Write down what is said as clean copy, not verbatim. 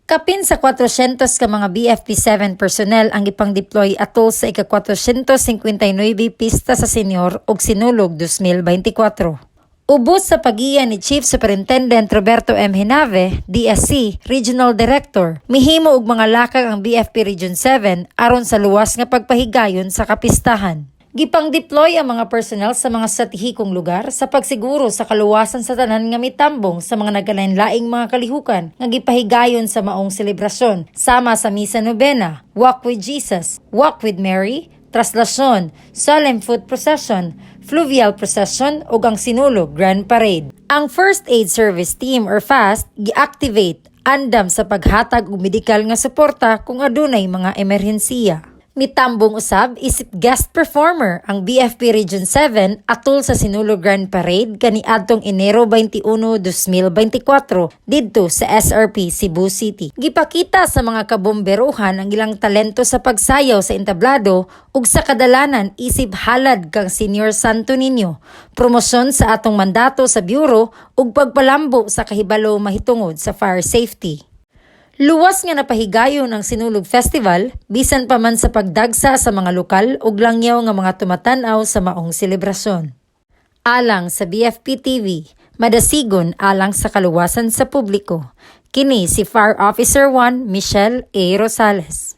Kapin sa 400 ka mga BFP-7 personnel ang ipang-deploy atol sa ika-459 pista sa Senyor ug Sinulog 2024. Ubos sa pagiya ni Chief Superintendent Roberto M. Hinave, DSC, Regional Director, mihimo og mga lakang ang BFP Region 7 aron sa luwas nga pagpahigayon sa kapistahan. Gipang-deploy ang mga personnel sa mga stratehikong lugar sa pagsiguro sa kaluwasan sa tanan nga mitambong sa mga nagkalain-laing mga kalihukan nga gipahigayon sa maong selebrasyon sama sa Misa Novena, Walk with Jesus, Walk with Mary, Traslasyon, Solemn Foot Procession, Fluvial Procession ug ang Sinulog Grand Parade. Ang First Aid Service Team or FAST gi-activate andam sa paghatag og medikal nga suporta kung adunay mga emerhensiya. Mitambong usab isip guest performer ang BFP Region 7 atol sa Sinulog Grand Parade kaniadtong Enero 21, 2024 didto sa SRP Cebu City. Gipakita sa mga kabomberohan ang ilang talento sa pagsayaw sa entablado ug sa kadalanan isip halad kang Senior Santo Niño, promosyon sa atong mandato sa bureau ug pagpalambo sa kahibalo mahitungod sa fire safety. Luwas nga napahigayon ang Sinulog Festival bisan pa man sa pagdagsa sa mga lokal ug langyaw nga mga tumatan-aw sa maong selebrasyon. Alang sa BFP TV, madasigon alang sa kaluwasan sa publiko. Kini si Fire Officer 1 Michelle A. Rosales.